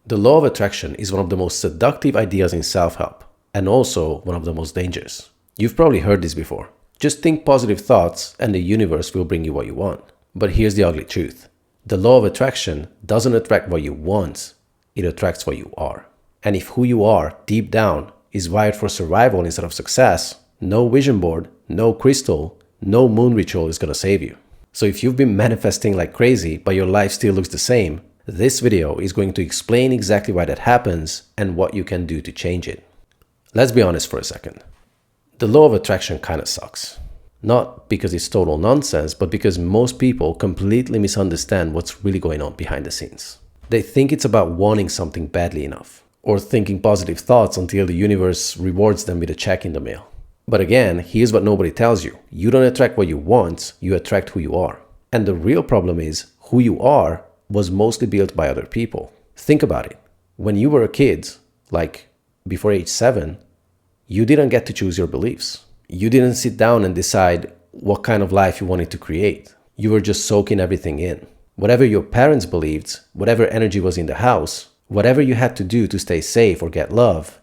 The law of attraction is one of the most seductive ideas in self-help, and also one of the most dangerous. You've probably heard this before. Just think positive thoughts and the universe will bring you what you want. But here's the ugly truth. The law of attraction doesn't attract what you want, it attracts what you are. And if who you are, deep down, is wired for survival instead of success, no vision board, no crystal, no moon ritual is gonna save you. So if you've been manifesting like crazy, but your life still looks the same, this video is going to explain exactly why that happens and what you can do to change it. Let's be honest for a second. The law of attraction kind of sucks. Not because it's total nonsense, but because most people completely misunderstand what's really going on behind the scenes. They think it's about wanting something badly enough, or thinking positive thoughts until the universe rewards them with a check in the mail. But again, here's what nobody tells you. You don't attract what you want, you attract who you are. And the real problem is, who you are was mostly built by other people. Think about it. When you were a kid, like before age 7, you didn't get to choose your beliefs. You didn't sit down and decide what kind of life you wanted to create. You were just soaking everything in. Whatever your parents believed, whatever energy was in the house, whatever you had to do to stay safe or get love,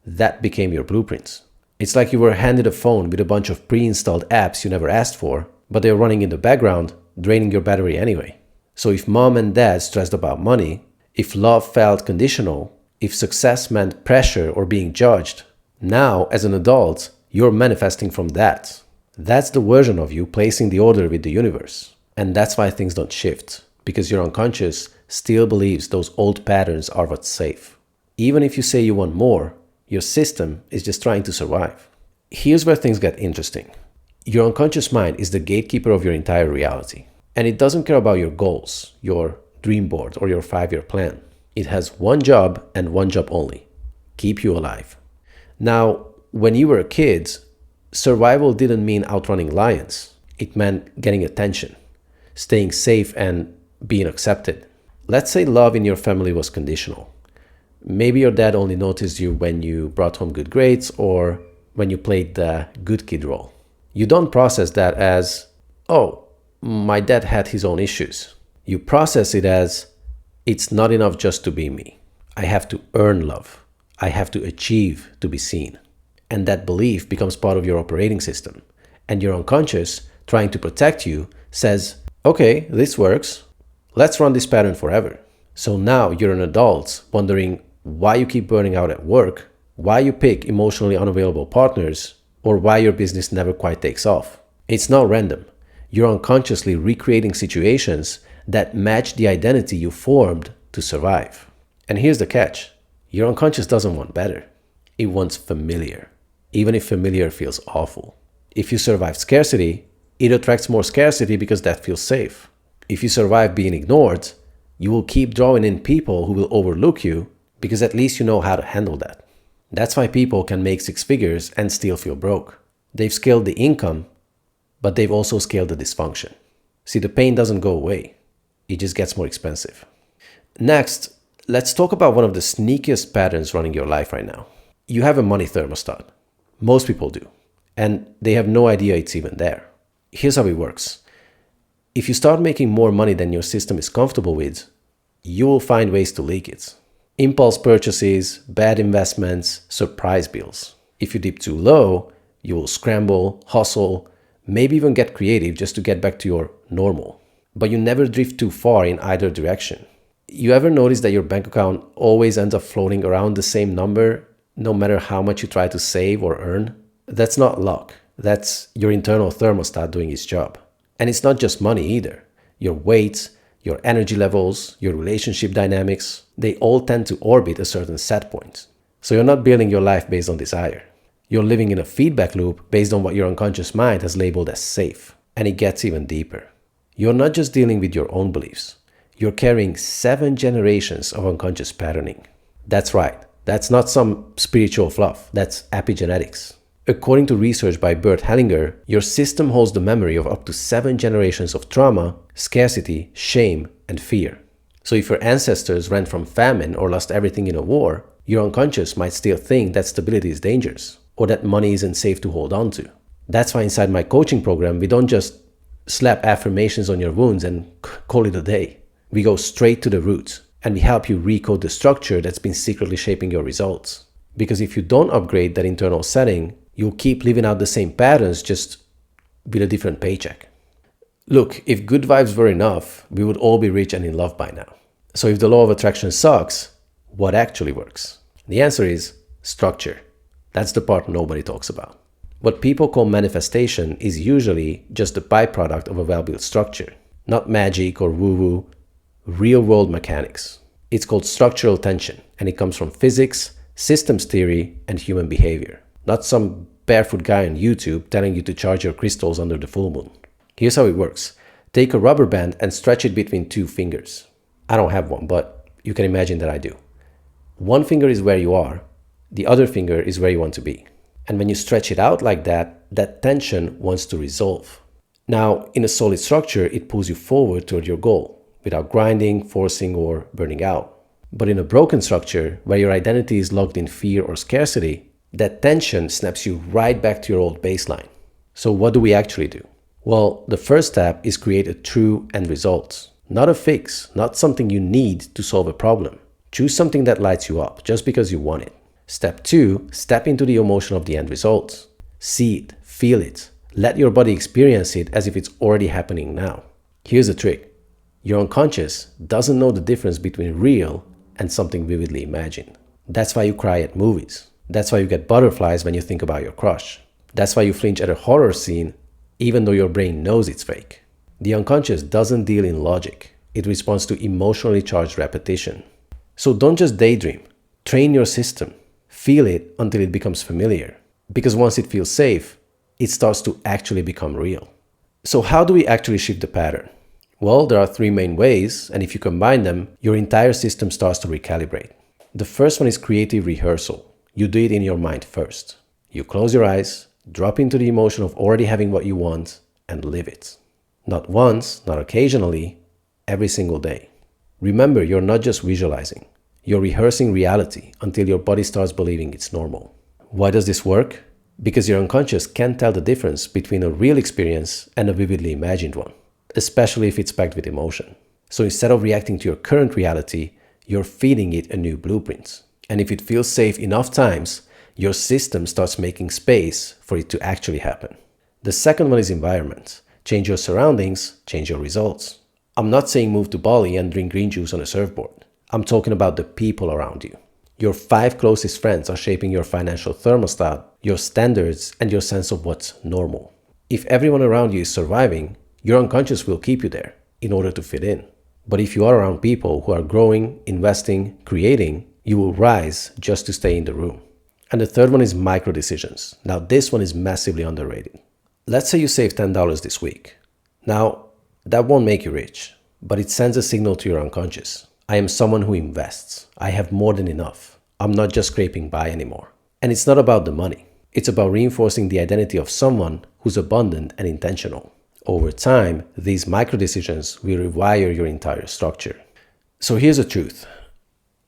that became your blueprints. It's like you were handed a phone with a bunch of pre-installed apps you never asked for, but they're running in the background, draining your battery anyway. So if mom and dad stressed about money, if love felt conditional, if success meant pressure or being judged, now as an adult, you're manifesting from that. That's the version of you placing the order with the universe. And that's why things don't shift, because your unconscious still believes those old patterns are what's safe. Even if you say you want more, your system is just trying to survive. Here's where things get interesting. Your unconscious mind is the gatekeeper of your entire reality. And it doesn't care about your goals, your dream board, or your 5-year plan. It has one job and one job only: keep you alive. Now, when you were a kid, survival didn't mean outrunning lions. It meant getting attention, staying safe, and being accepted. Let's say love in your family was conditional. Maybe your dad only noticed you when you brought home good grades or when you played the good kid role. You don't process that as, oh, my dad had his own issues. You process it as, it's not enough just to be me. I have to earn love. I have to achieve to be seen. And that belief becomes part of your operating system. And your unconscious, trying to protect you, says, okay, this works. Let's run this pattern forever. So now you're an adult wondering why you keep burning out at work, why you pick emotionally unavailable partners, or why your business never quite takes off. It's not random. You're unconsciously recreating situations that match the identity you formed to survive. And here's the catch. Your unconscious doesn't want better. It wants familiar, even if familiar feels awful. If you survive scarcity, it attracts more scarcity because that feels safe. If you survive being ignored, you will keep drawing in people who will overlook you because at least you know how to handle that. That's why people can make 6 figures and still feel broke. They've scaled the income, but they've also scaled the dysfunction. See, the pain doesn't go away. It just gets more expensive. Next, let's talk about one of the sneakiest patterns running your life right now. You have a money thermostat. Most people do. And they have no idea it's even there. Here's how it works. If you start making more money than your system is comfortable with, you will find ways to leak it. Impulse purchases, bad investments, surprise bills. If you dip too low, you will scramble, hustle, maybe even get creative just to get back to your normal. But you never drift too far in either direction. You ever notice that your bank account always ends up floating around the same number, no matter how much you try to save or earn? That's not luck. That's your internal thermostat doing its job. And it's not just money either. Your weight, your energy levels, your relationship dynamics, they all tend to orbit a certain set point. So you're not building your life based on desire. You're living in a feedback loop based on what your unconscious mind has labeled as safe. And it gets even deeper. You're not just dealing with your own beliefs. You're carrying 7 generations of unconscious patterning. That's right. That's not some spiritual fluff. That's epigenetics. According to research by Bert Hellinger, your system holds the memory of up to 7 generations of trauma, scarcity, shame, and fear. So if your ancestors ran from famine or lost everything in a war, your unconscious might still think that stability is dangerous or that money isn't safe to hold on to. That's why inside my coaching program, we don't just slap affirmations on your wounds and call it a day. We go straight to the roots. and we help you recode the structure that's been secretly shaping your results. Because if you don't upgrade that internal setting, you'll keep living out the same patterns, just with a different paycheck. Look, if good vibes were enough, we would all be rich and in love by now. So if the law of attraction sucks, what actually works? The answer is structure. That's the part nobody talks about. What people call manifestation is usually just a byproduct of a well-built structure, not magic or woo-woo, real-world mechanics. It's called structural tension, and it comes from physics, systems theory, and human behavior. Not some barefoot guy on YouTube telling you to charge your crystals under the full moon. Here's how it works. Take a rubber band and stretch it between two fingers. I don't have one, but you can imagine that I do. One finger is where you are, the other finger is where you want to be. And when you stretch it out like that, that tension wants to resolve. Now, in a solid structure, it pulls you forward toward your goal without grinding, forcing, or burning out. But in a broken structure, where your identity is locked in fear or scarcity, that tension snaps you right back to your old baseline. So what do we actually do? Well, the first step is create a true end result. Not a fix, not something you need to solve a problem. Choose something that lights you up just because you want it. Step 2, step into the emotion of the end result. See it, feel it, let your body experience it as if it's already happening now. Here's the trick. Your unconscious doesn't know the difference between real and something vividly imagined. That's why you cry at movies. That's why you get butterflies when you think about your crush. That's why you flinch at a horror scene even though your brain knows it's fake. The unconscious doesn't deal in logic. It responds to emotionally charged repetition. So don't just daydream. Train your system. Feel it until it becomes familiar. Because once it feels safe, it starts to actually become real. So how do we actually shift the pattern? Well, there are 3 main ways, and if you combine them, your entire system starts to recalibrate. The first one is creative rehearsal. You do it in your mind first. You close your eyes, drop into the emotion of already having what you want, and live it. Not once, not occasionally, every single day. Remember, you're not just visualizing. You're rehearsing reality until your body starts believing it's normal. Why does this work? Because your unconscious can't tell the difference between a real experience and a vividly imagined one, especially if it's packed with emotion. So instead of reacting to your current reality, you're feeding it a new blueprint. And if it feels safe enough times, your system starts making space for it to actually happen. The second one is environment. Change your surroundings, change your results. I'm not saying move to Bali and drink green juice on a surfboard. I'm talking about the people around you. Your 5 closest friends are shaping your financial thermostat, your standards, and your sense of what's normal. If everyone around you is surviving, your unconscious will keep you there in order to fit in. But if you are around people who are growing, investing, creating, you will rise just to stay in the room. And the third one is micro decisions. Now this one is massively underrated. Let's say you save $10 this week. Now, that won't make you rich, but it sends a signal to your unconscious. I am someone who invests. I have more than enough. I'm not just scraping by anymore. And it's not about the money. It's about reinforcing the identity of someone who's abundant and intentional. Over time, these micro decisions will rewire your entire structure. So here's the truth.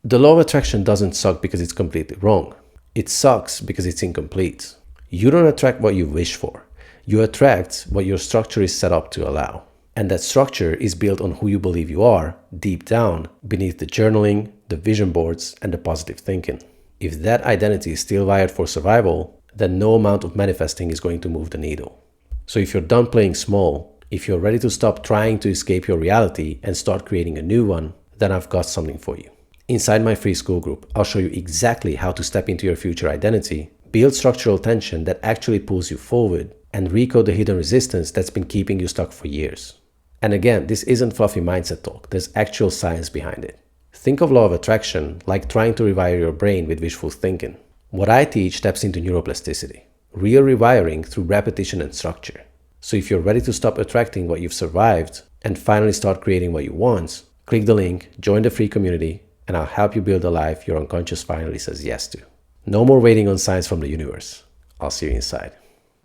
The law of attraction doesn't suck because it's completely wrong. It sucks because it's incomplete. You don't attract what you wish for. You attract what your structure is set up to allow. And that structure is built on who you believe you are, deep down, beneath the journaling, the vision boards, and the positive thinking. If that identity is still wired for survival, then no amount of manifesting is going to move the needle. So if you're done playing small, if you're ready to stop trying to escape your reality and start creating a new one, then I've got something for you. Inside my free Skool group, I'll show you exactly how to step into your future identity, build structural tension that actually pulls you forward, and recode the hidden resistance that's been keeping you stuck for years. And again, this isn't fluffy mindset talk, there's actual science behind it. Think of law of attraction like trying to rewire your brain with wishful thinking. What I teach taps into neuroplasticity, real rewiring through repetition and structure. So if you're ready to stop attracting what you've survived and finally start creating what you want, click the link, join the free community, and I'll help you build a life your unconscious finally says yes to. No more waiting on signs from the universe. I'll see you inside.